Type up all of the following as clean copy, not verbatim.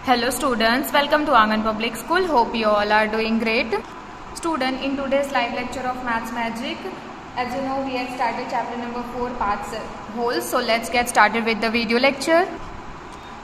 Hello students, welcome to Angan Public School. Hope you all are doing great. Student, in today's live lecture of Maths Magic, as you know we have started chapter number 4 parts whole. So let's get started with the video lecture.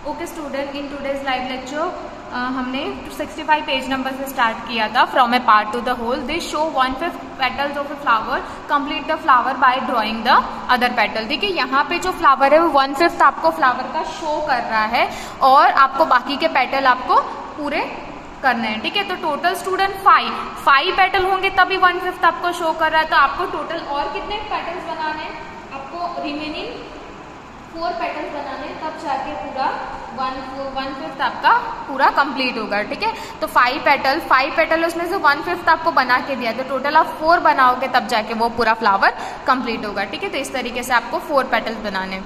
Okay student, in today's live lecture हमने 65 page number से start किया था. From a part to the whole. They show 1/5 petals of a flower. Complete the flower by drawing the other petal. देखिए यहाँ पे जो flower है वो 1/5 आपको फ्लावर का शो कर रहा है और आपको बाकी के पेटल आपको पूरे करने हैं. ठीक है, तो टोटल स्टूडेंट 5 पेटल होंगे तभी 1/5 आपको शो कर रहा है. तो आपको टोटल और कितने पेटल्स बनाने हैं? आपको रिमेनिंग 4 पेटल्स बनाने, तब जाके पूरा 1/5 आपका पूरा कंप्लीट होगा. ठीक है, तो 5 पेटल उसमें से 1/5 आपको बना के दिया, तो टोटल आप 4 बनाओगे तब जाके वो पूरा फ्लावर कंप्लीट होगा. ठीक है, तो इस तरीके से आपको 4 पेटल्स बनाने.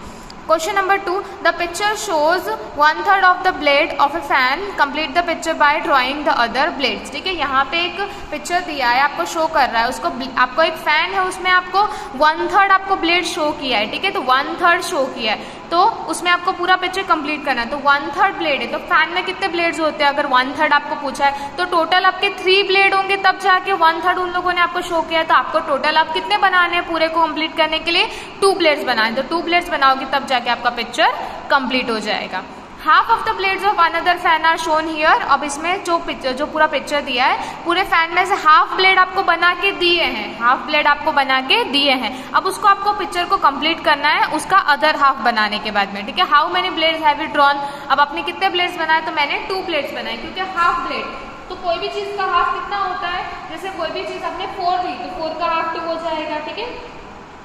Question number 2. The picture shows 1/3 of the blade of A fan. Complete the picture bye drawing the other blades. ठीक है, यहाँ पे एक पिक्चर दिया है, आपको शो कर रहा है उसको. आपको एक फैन है, उसमें आपको 1/3 आपको ब्लेड शो किया है. ठीक है, तो 1/3 शो किया है, तो उसमें आपको पूरा पिक्चर कंप्लीट करना है. तो 1/3 ब्लेड है, तो फैन में कितने ब्लेड्स होते हैं? अगर 1/3 आपको पूछा है तो टोटल आपके 3 ब्लेड होंगे, तब जाके 1/3 उन लोगों ने आपको शो किया है. तो आपको टोटल आप कितने बनाने हैं पूरे को कंप्लीट करने के लिए? 2 ब्लेड्स बनाए. तो 2 ब्लेड्स बनाओगे तब जाके आपका पिक्चर कंप्लीट हो जाएगा. Half of the blades of another fan are shown here. अब इसमें जो पूरा पिक्चर दिया है, पूरे फैन में से हाफ ब्लेड आपको बना के दिए हैं. हाफ ब्लेड आपको बना के दिए हैं. अब उसको आपको पिक्चर को कंप्लीट करना है उसका अदर हाफ बनाने के बाद में. ठीक है, how many blades have you drawn. अब आपने कितने ब्लेड्स बनाए? तो मैंने 2 ब्लेड्स बनाए, क्योंकि हाफ ब्लेड, तो कोई भी चीज का हाफ कितना होता है? जैसे कोई भी चीज आपने 4 ली तो 4 का हाफ 2 हो जाएगा. ठीक है,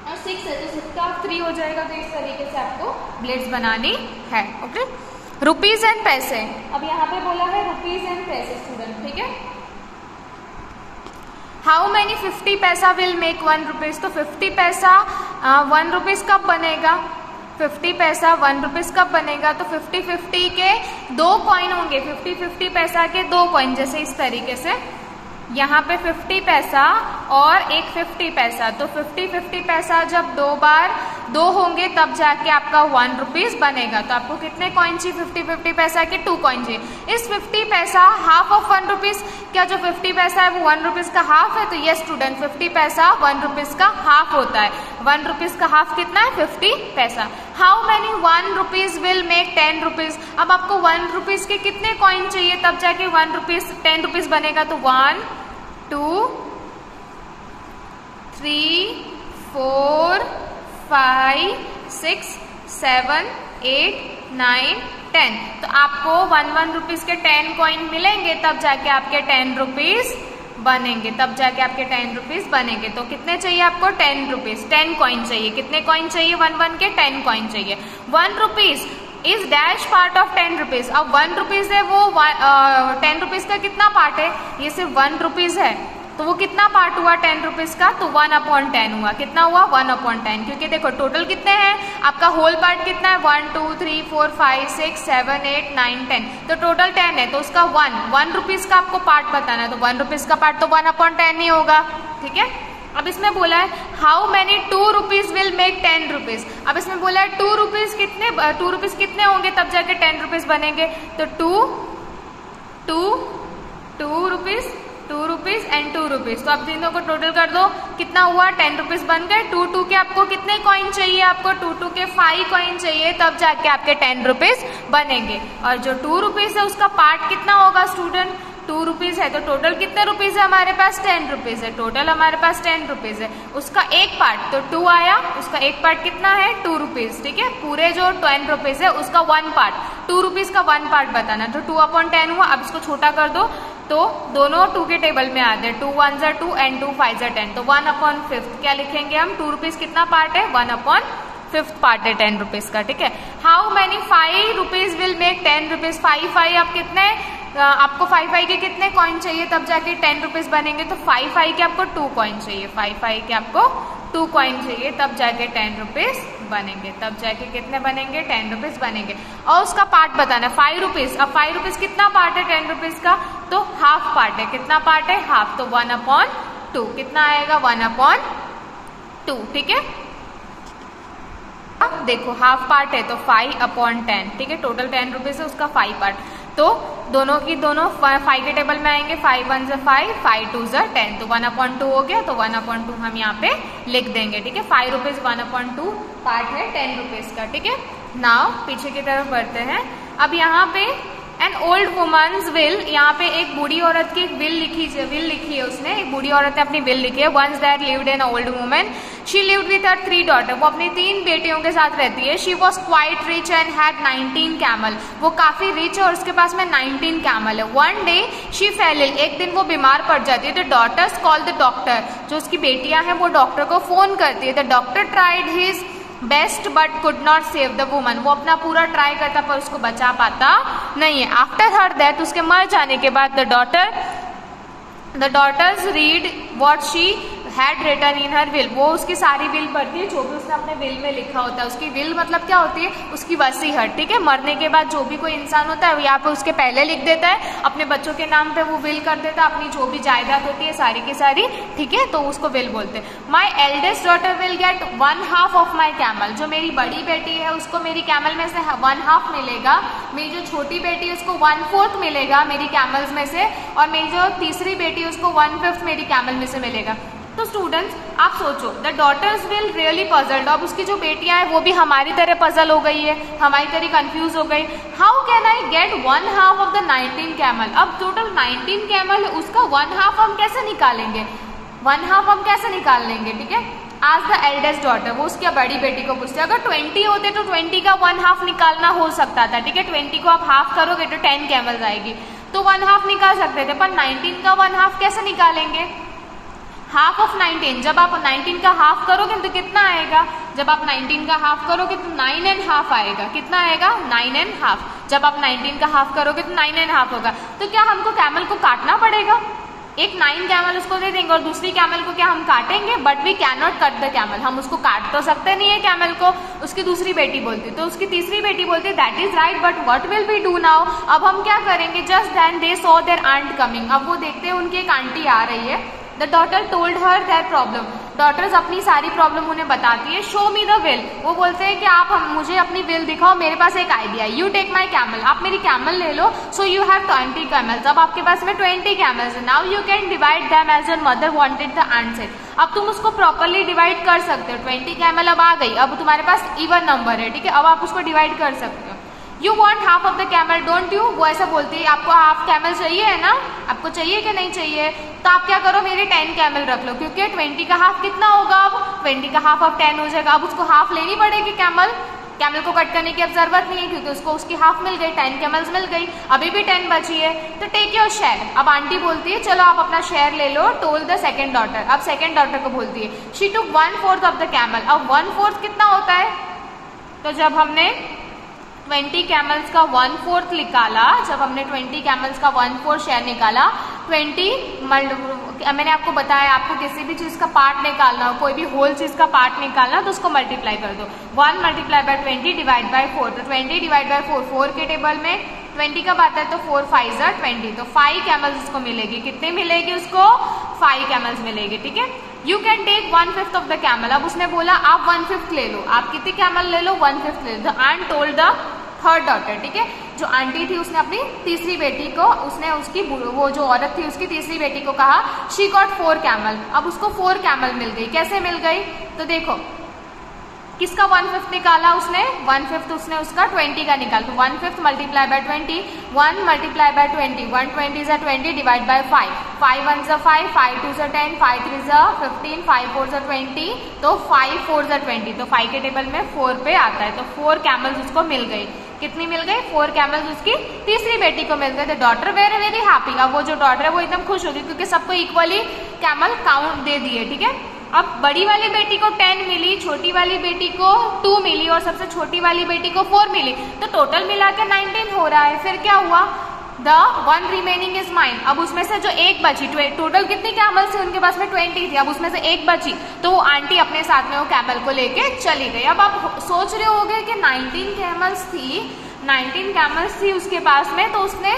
और 6 है तो 6 का हाफ 3 हो जाएगा. तो इस तरीके से आपको ब्लेड्स बनानी है. ओके, रुपीज एंड पैसे. अब यहाँ पे बोला है रुपीज एंड पैसे स्टूडेंट. ठीक है, हाउ मेनी 50 पैसा विल मेक 1 रुपीज. तो 50 पैसा 1 रुपीज कब बनेगा? 50 पैसा 1 रुपीज कब बनेगा? तो 50-50 के 2 कॉइन होंगे. 50-50 पैसा के 2 कॉइन, जैसे इस तरीके से यहाँ पे 50 पैसा और एक 50 पैसा. तो 50-50 पैसा जब 2 बार 2 होंगे तब जाके आपका 1 रुपीज बनेगा. तो आपको कितने कॉइन चाहिए? 50-50 पैसा के 2 कॉइन चाहिए. इस 50 पैसा हाफ ऑफ 1 रुपीज. क्या जो 50 पैसा है वो 1 रुपीज का हाफ है? तो ये स्टूडेंट 50 पैसा 1 रुपीज का हाफ होता है. 1 रुपीज का हाफ कितना है? 50 पैसा. How many 1 rupees will make 10 rupees. अब आपको 1 रुपीज के कितने कॉइन चाहिए तब जाके 1 रुपीज 10 रुपीज बनेगा? तो 1 2 3 4 5 6 7 8 9 10. तो आपको 1 रुपीज के 10 कॉइन मिलेंगे तब जाके आपके 10 रुपीज बनेंगे. तब जाके आपके 10 रुपीज बनेंगे. तो कितने चाहिए आपको? 10 रुपीज. 10 कॉइन चाहिए. कितने कॉइन चाहिए? 1 के 10 कॉइन चाहिए. 1 rupees is dash part of 10 rupees. अब 1 रुपीज है वो 10 रुपीज का कितना पार्ट है? ये सिर्फ 1 रुपीज है, तो वो कितना पार्ट हुआ 10 रुपीज का? तो 1/10 हुआ. कितना हुआ? 1/10. क्योंकि देखो टोटल कितने हैं, आपका होल पार्ट कितना है? 1 2 3 4 5 6 7 8 9 10. तो टोटल 10 है, तो उसका 1 रुपीज का आपको पार्ट बताना है. तो 1 रुपीज का पार्ट तो 1/10 ही होगा. ठीक है, अब इसमें बोला है how many 2 rupees will make 10 rupees. अब इसमें बोला है 2 रुपीज कितने होंगे तब जाके 10 रुपीज बनेंगे. तो 2 रुपीज 2 रुपीज एंड 2 रुपीज. तो आप तीनों को टोटल कर दो, कितना हुआ? 10 रुपीज बन गए. 2 के आपको कितने कॉइन चाहिए? आपको 2 के 5 कॉइन चाहिए, तब जाके आपके 10 रुपीज बनेंगे. और जो 2 रुपीज है उसका पार्ट कितना होगा स्टूडेंट? 2 रुपीज है, तो टोटल कितने रुपीज है हमारे पास? 10 रुपीज है. टोटल हमारे पास 10 रुपीज है. उसका एक पार्ट तो 2 आया, उसका एक पार्ट कितना है? 2 रुपीज. ठीक है, पूरे जो 10 रुपीज है उसका 1 पार्ट, 2 रुपीज का 1 पार्ट बताना. तो 2/10 हुआ. अब इसको छोटा कर दो तो दोनों 2 के टेबल में आते हैं. 2 1 2 एंड 2 5 10. तो 1/5 क्या लिखेंगे हम? 2 रुपीज कितना पार्ट है? 1/5 पार्ट है 10 रुपीज का. ठीक है, how many 5 rupees will make 10 rupees. 5 आप कितने, आपको 5 के कितने कॉइन चाहिए तब जाके 10 रुपीज बनेंगे? तो 5 के आपको 2 कॉइन चाहिए. 5 के आपको 2 कॉइन चाहिए तब जाके 10 रुपीज बनेंगे. तब जाके कितने बनेंगे? 10 रुपीज बनेंगे. और उसका पार्ट बताना है 5 रुपीज. अब 5 रुपीज कितना पार्ट है 10 रुपीज का? तो हाफ पार्ट है. कितना पार्ट है? हाफ. तो 1/2. कितना आएगा? 1/2. ठीक है, देखो हाफ पार्ट है तो 5/10. ठीक है, टोटल 10 रुपीज है, उसका 5 पार्ट. तो दोनों की दोनों 5 के टेबल में आएंगे, 5 1 = 5, 5 2 = 10, तो 1/2 हो गया, तो 1/2 हम यहाँ पे लिख देंगे, ठीक है। 5 रुपीज 1/2 पार्ट है 10 रुपीज का, ठीक है। नाउ पीछे की तरफ बढ़ते हैं। अब यहाँ पे एन ओल्ड वुमन्स विल, यहाँ पे एक बूढ़ी औरत की एक विल लिखी है उसने, एक बूढ़ी औरत ने अपनी विल लिखी है। Once that lived an old woman, she lived with her 3 daughter, वो अपनी 3 बेटियों के साथ रहती है। She was quite rich and had 19 camel, वो काफी रिच है और उसके पास में 19 कैमल है। One day she fell ill, एक दिन वो बीमार पड़ जाती है। The daughters call the doctor, जो उसकी बेटियां हैं वो डॉक्टर को फोन करती है। The doctor tried his best but could not save the woman, वो अपना पूरा ट्राई करता पर उसको बचा पाता नहीं है। आफ्टर हर डेथ, उसके मर जाने के बाद, the daughters read what she had written in her will, वो उसकी सारी विल पढ़ती है जो भी उसने अपने विल में लिखा होता है। उसकी विल मतलब क्या होती है, उसकी वसीहत, ठीक है। मरने के बाद जो भी कोई इंसान होता है यहाँ पे उसके पहले लिख देता है, अपने बच्चों के नाम पे वो विल कर देता है, अपनी जो भी जायदाद होती है सारी की सारी, ठीक है, तो उसको विल बोलते हैं। My eldest daughter will get 1/2 of my camel, जो मेरी बड़ी बेटी है उसको मेरी कैमल में से 1/2 मिलेगा। मेरी जो छोटी बेटी है उसको 1/4 मिलेगा मेरी कैमल्स में से, और मेरी जो तीसरी बेटी है उसको 1/5 मेरी कैमल में से मिलेगा। तो स्टूडेंट्स आप सोचो, the daughters will really puzzled, अब उसकी जो बेटियां हैं वो भी हमारी तरह पजल हो गई है, हमारी तरह कंफ्यूज हो गई। How can I get 1/2 of the 19 camel, अब टोटल 19 कैमल है, उसका 1/2 हम कैसे निकालेंगे, 1/2 हम कैसे निकाल लेंगे, ठीक है। आज द एल्डेस्ट डॉटर, वो उसकी बड़ी बेटी को पूछते, अगर 20 होते तो 20 का 1/2 निकालना हो सकता था, ठीक है। 20 को आप हाफ करोगे तो 10 कैमल्स आएगी, तो 1/2 निकाल सकते थे, पर 19 का 1/2 कैसे निकालेंगे। हाफ ऑफ 19, जब आप 19 का हाफ करोगे तो कितना आएगा, जब आप 19 का हाफ करोगे तो 9.5 आएगा, कितना आएगा 9.5, जब आप 19 का हाफ करोगे तो 9.5 होगा। तो क्या हमको कैमल को काटना पड़ेगा, एक 9 कैमल उसको दे देंगे और दूसरी कैमल को क्या हम काटेंगे, but we can not cut the camel, हम उसको काट तो सकते नहीं है कैमल को। उसकी दूसरी बेटी बोलती, तो उसकी तीसरी बेटी बोलती that is right but what will we do now, अब हम क्या करेंगे। Just then they saw their aunt coming, अब वो देखते हैं उनकी एक आंटी आ रही है। The daughter told her their problem, daughters अपनी सारी प्रॉब्लम उन्हें बताती है। शो मी द विल, वो बोलते हैं कि आप मुझे अपनी विल दिखाओ, मेरे पास एक आइडिया है। यू टेक माई कैमल, आप मेरी कैमल ले लो। सो यू हैव 20 कैमल्स, अब आपके पास में 20 कैमल्स है। Now you can divide them as your mother wanted the answer, अब तुम उसको प्रॉपरली डिवाइड कर सकते हो। 20 कैमल अब आ गई, अब तुम्हारे पास इवन नंबर है, ठीक है, अब आप उसको डिवाइड कर सकते हो। You want half of the camel don't you, वो ऐसा बोलती है, आपको हाफ कैमल चाहिए है ना, आपको चाहिए कि नहीं चाहिए, तो आप क्या करो मेरे 10 कैमल रख लो, क्योंकि 20 का हाफ कितना होगा, अब 20 का हाफ अब 10 हो जाएगा। अब उसको हाफ लेनी पड़ेगी कैमल को कट करने की अब जरूरत नहीं है, क्योंकि उसको उसकी हाफ मिल गई, 10 कैमल्स मिल गई, अभी भी 10 बची है। तो टेक योर शेयर, अब आंटी बोलती है चलो आप अपना शेयर ले लो। टोल द सेकेंड डॉटर, अब सेकेंड डॉटर को बोलती है she took 1/4 of the camel, अब 1/4 कितना होता है, तो जब हमने 20 कैमल्स का 1/4 निकाला, जब हमने 20 कैमल्स का 1/4 शेयर निकाला, 20 मैंने आपको बताया आपको किसी भी चीज का पार्ट निकालना हो, कोई भी होल चीज का पार्ट निकालना तो उसको मल्टीप्लाई कर दो। 1 × 20 डिवाइड बाय 4, तो 20 डिवाइड बाय 4 के टेबल में 20 कब आता है, तो 4 5 = 20, तो 5 कैमल्स उसको मिलेगी। कितनी मिलेगी उसको, 5 कैमल्स मिलेगी, ठीक है। You can take 1/5 of the camel, अब उसने बोला आप 1/5 ले लो, आप कितनी कैमल ले लो, 1/5 ले लो। The aunt told the third daughter, ठीक है, जो आंटी थी उसने अपनी तीसरी बेटी को, उसने उसकी वो जो औरत थी उसकी तीसरी बेटी को कहा शी गॉट 4 कैमल, अब उसको 4 कैमल मिल गई। कैसे मिल गई, तो देखो किसका 1/5 निकाला उसने, 1/5 उसने उसका 20 का निकाला, तो 1/5 multiply by 20, 1 multiply by 20, 120 = 20 divide by 5, 5 1 = 5, 5 2 = 10, 5 3 = 15, 5 4 = 20, तो 5 4 = 20, तो 5 के टेबल में 4 पे आता है, तो 4 कैमल्स उसको मिल गई। कितनी मिल गई, 4 कैमल्स उसकी तीसरी बेटी को मिल गए। The daughter very very happy, अब वो जो डॉटर है वो एकदम खुश होगी क्योंकि सबको इक्वली कैमल काउंट दे दिए, ठीक है। अब बड़ी वाली बेटी को 10 मिली, छोटी वाली बेटी को 2 मिली और सबसे छोटी वाली बेटी को 4 मिली, तो टोटल मिला के 19 हो रहा है। फिर क्या हुआ, द 1 रिमेनिंग इज माइन, अब उसमें से जो एक बची, टोटल कितनी कैमल्स थी उनके पास में 20 थी, अब उसमें से एक बची तो वो आंटी अपने साथ में वो कैमल को लेके चली गई। अब आप सोच रहे होगे कि 19 कैमल्स थी उसके पास में, तो उसने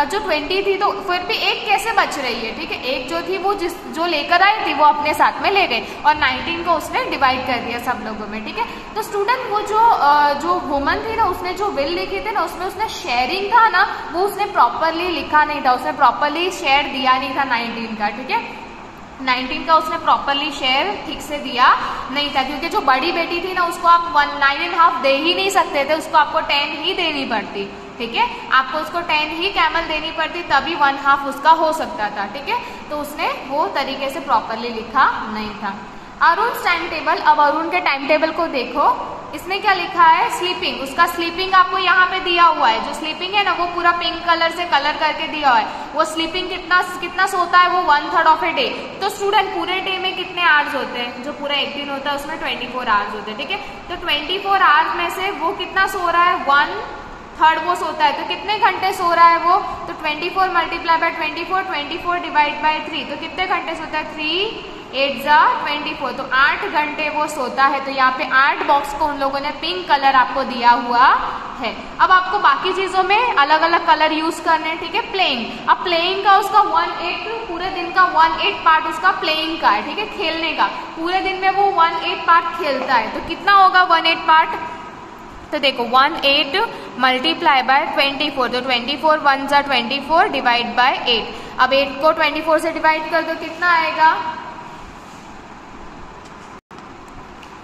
जो 20 थी तो फिर भी एक कैसे बच रही है, ठीक है, एक जो थी वो जो लेकर आई थी वो अपने साथ में ले गई और 19 को उसने डिवाइड कर दिया सब लोगों में, ठीक है। तो स्टूडेंट वो जो वुमन थी ना, उसने जो विल लिखी थी ना, उसमें उसने शेयरिंग था ना, वो उसने प्रॉपरली लिखा नहीं था, उसने प्रॉपरली शेयर दिया नहीं था 19 का, ठीक है। 19 का उसने प्रॉपरली शेयर ठीक से दिया नहीं था, क्योंकि जो बड़ी बेटी थी ना उसको आप 9.5 दे ही नहीं सकते थे, उसको आपको 10 ही देनी पड़ती, ठीक है, आपको उसको 10 ही कैमल देनी पड़ती, तभी 1/2 उसका हो सकता था, ठीक है। तो उसने वो तरीके से प्रॉपरली लिखा नहीं था। अरुण टाइम टेबल, अब अरुण के टाइम टेबल को देखो, इसमें क्या लिखा है, स्लीपिंग, उसका स्लीपिंग आपको यहाँ पे दिया हुआ है, जो स्लीपिंग है ना वो पूरा पिंक कलर से कलर करके दिया हुआ है, वो स्लीपिंग कितना सोता है, वो 1/3 ऑफ ए डे। तो स्टूडेंट पूरे डे में कितने आवर्स होते हैं, जो पूरा एक दिन होता है उसमें 24 आवर्स होते हैं, ठीक है। तो 24 आवर्स में से वो कितना सो रहा है, 1/3 वो सोता है, तो कितने घंटे सो रहा है वो, तो 24 मल्टीप्लाई बाय 24 डिवाइड बाय 3, तो कितने घंटे सोता है, 3 8 जा 24, तो 8 घंटे वो सोता है। तो यहाँ पे 8 बॉक्स को उन लोगों ने पिंक कलर आपको दिया हुआ है। अब आपको बाकी चीजों में अलग अलग कलर यूज करने हैं, ठीक है। प्लेइंग, अब प्लेइंग का उसका 1/8 पूरे दिन का 1/8 पार्ट उसका प्लेइंग का है, ठीक है, खेलने का, पूरे दिन में वो 1/8 पार्ट खेलता है, तो कितना होगा 1/8 पार्ट, तो देखो 1/8 मल्टीप्लाई बाय 24, तो 24 1 जा 24 डिवाइड बाय 8, अब 8 को 24 से डिवाइड कर दो, कितना आएगा,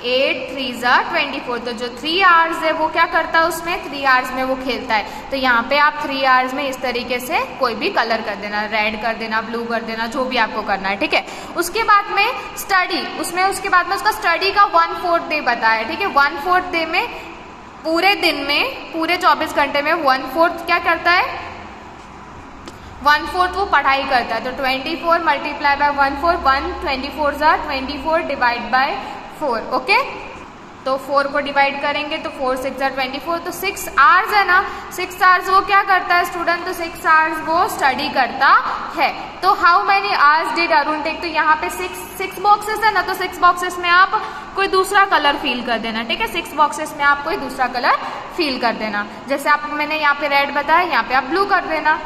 8 3 जा 24, तो जो 3 आवर्स है वो क्या करता है, उसमें 3 आवर्स में वो खेलता है। तो यहाँ पे आप 3 आवर्स में इस तरीके से कोई भी कलर कर देना, रेड कर देना, ब्लू कर देना, जो भी आपको करना है, ठीक है। उसके बाद में स्टडी, उसके बाद में उसका स्टडी का 1/4 डे बताया, ठीक है। 1/4 डे में पूरे दिन में, पूरे 24 घंटे में 1/4 क्या करता है, 1/4 वो पढ़ाई करता है। तो 24 मल्टीप्लाई बाय 1/4, 1/24 जा 24 डिवाइड बाय 4, ओके। तो 4 को डिवाइड करेंगे तो 4 6 जा 24, तो 6 आवर्स है ना, 6 आवर्स वो क्या करता है स्टूडेंट, तो 6 आवर्स वो स्टडी करता है। तो how many hours did Arun take, तो यहाँ पे 6 बॉक्सेस है ना, तो 6 बॉक्सेस में आप कोई दूसरा कलर फिल कर देना, ठीक है। 6 बॉक्सेस में आप कोई दूसरा कलर फिल कर देना, जैसे आप मैंने यहाँ पे रेड बताया, यहाँ पे आप ब्लू कर देना।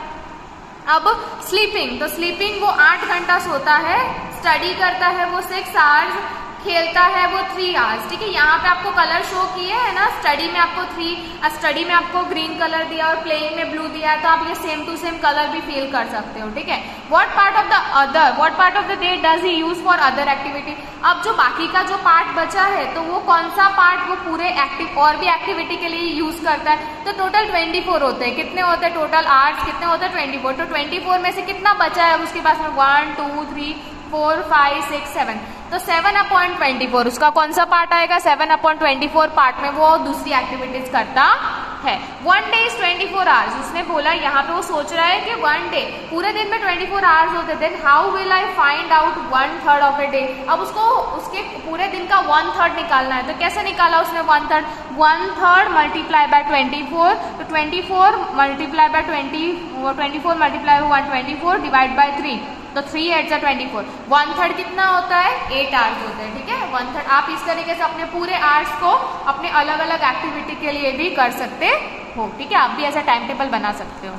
अब स्लीपिंग, तो स्लीपिंग वो 8 घंटा सोता है, स्टडी करता है वो 6 आवर्स, खेलता है वो 3 आवर्स, ठीक है। यहाँ पे आपको कलर शो किए है ना, स्टडी में आपको स्टडी में आपको ग्रीन कलर दिया और प्लेइंग में ब्लू दिया है, तो आप ये सेम टू सेम कलर भी फील कर सकते हो, ठीक है। What part of the day does he use for other activity, अब जो बाकी का जो पार्ट बचा है तो वो कौन सा पार्ट वो पूरे और भी एक्टिविटी के लिए यूज करता है, तो टोटल 24 होते हैं, कितने होते हैं टोटल आवर्स, कितने होते हैं 24, तो 24 में से कितना बचा है उसके पास में 1 2 3 4 5 6 7, तो 7/24 उसका कौन सा पार्ट आएगा, 7/24 पार्ट में वो दूसरी एक्टिविटीज करता है। 1 डे इज 24 आवर्स, उसने बोला यहाँ पे वो सोच रहा है कि 1 डे पूरे दिन में 24 आवर्स होते, then how will I find out 1/3 of a day, अब उसको उसके पूरे दिन का 1/3 निकालना है, तो कैसे निकाला उसने 1/3 मल्टीप्लाई बाय 24, तो 24 multiply by 24 multiply by 124 divide by 3, तो 3 8 जा 24, 1/3 कितना होता है 8 आवर्स होते हैं, ठीक है। 1/3 आप इस तरीके से अपने पूरे आवर्स को अपने अलग अलग एक्टिविटी के लिए भी कर सकते हो, ठीक है। आप भी ऐसा टाइम टेबल बना सकते हो।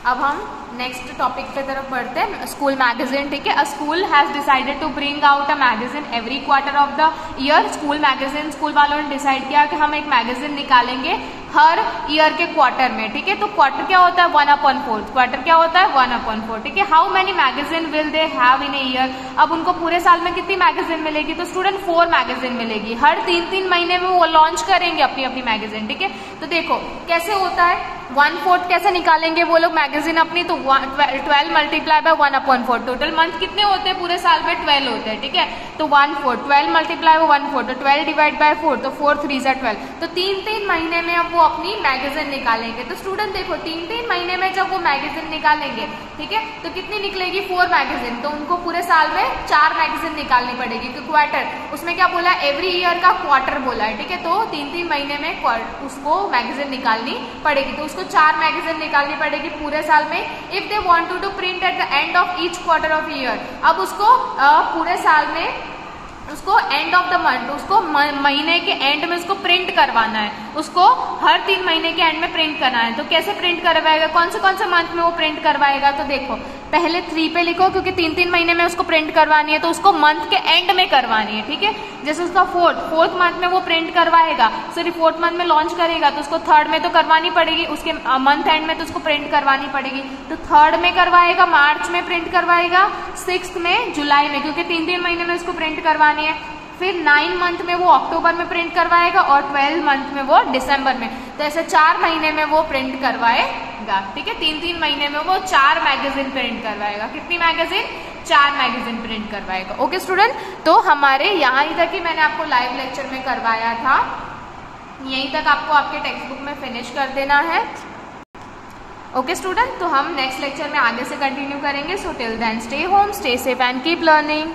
अब हम नेक्स्ट टॉपिक पे तरफ बढ़ते हैं, स्कूल मैगजीन, ठीक है। A school has decided to bring out a magazine every quarter of the year, school magazine, school वालों ने डिसाइड किया कि हम एक मैगजीन निकालेंगे हर ईयर के क्वार्टर में, ठीक है। तो क्वार्टर क्या होता है 1/4, क्वार्टर क्या होता है 1/4, ठीक है। How many magazine will they have in a year, अब उनको पूरे साल में कितनी मैगजीन मिलेगी, तो स्टूडेंट 4 मैगजीन मिलेगी, हर 3-3 महीने में वो लॉन्च करेंगे अपनी अपनी मैगजीन, ठीक है। तो देखो कैसे होता है, 1/4 कैसे निकालेंगे वो लोग मैगजीन अपनी, तो 12 मल्टीप्लाई बाय 1/4, टोटल मंथ कितने होते हैं पूरे साल में 12 होते हैं, ठीक है। तो 1/4 12 मल्टीप्लाई बाय 1/4, तो 12 डिवाइड बाय 4, तो 4 3 जा 12, तो 3-3 महीने में अब वो अपनी मैगजीन निकालेंगे। तो स्टूडेंट देखो 3-3 महीने में जब वो मैगजीन निकालेंगे, ठीक है, तो कितनी निकलेगी 4 मैगजीन, तो उनको पूरे साल में 4 मैगजीन निकालनी पड़ेगी, क्योंकि क्वार्टर उसमें क्या बोला एवरी ईयर का क्वार्टर बोला है, ठीक है। तो 3-3 महीने में उसको मैगजीन निकालनी पड़ेगी, तो उसको 4 मैगजीन निकालनी पड़ेगी पूरे साल में। If they want to print at the end of each quarter of year, अब उसको पूरे साल में उसको एंड ऑफ द मंथ, उसको महीने के एंड में उसको प्रिंट करवाना है, उसको हर 3 महीने के एंड में प्रिंट करना है। तो कैसे प्रिंट करवाएगा, कौन से मंथ में वो प्रिंट करवाएगा, तो देखो पहले 3 पे लिखो, क्योंकि 3 महीने में उसको प्रिंट करवानी है, तो उसको मंथ के एंड में करवानी है, ठीक है। जैसे उसका फोर्थ मंथ में वो प्रिंट करवाएगा, सॉरी 4th मंथ में लॉन्च करेगा, तो उसको 3rd में तो करवानी पड़ेगी, उसके मंथ एंड में तो उसको प्रिंट करवानी पड़ेगी, तो 3rd में करवाएगा, मार्च में प्रिंट करवाएगा, 6th में जुलाई में, क्योंकि 3 महीने में उसको प्रिंट करवानी है। फिर 9 मंथ में वो अक्टूबर में प्रिंट करवाएगा और 12 मंथ में वो दिसंबर में। तो ऐसे 4 महीने में वो प्रिंट करवाएगा, ठीक है। 3 महीने में वो 4 मैगजीन प्रिंट करवाएगा। कितनी मैगजीन, 4 मैगजीन प्रिंट करवाएगा। ओके स्टूडेंट, तो हमारे यहाँ ही तक ही मैंने आपको लाइव लेक्चर में करवाया था, यहीं तक आपको आपके टेक्स्ट बुक में फिनिश कर देना है। ओके स्टूडेंट, तो हम नेक्स्ट लेक्चर में आगे से कंटिन्यू करेंगे। So till then stay home, stay safe and keep learning.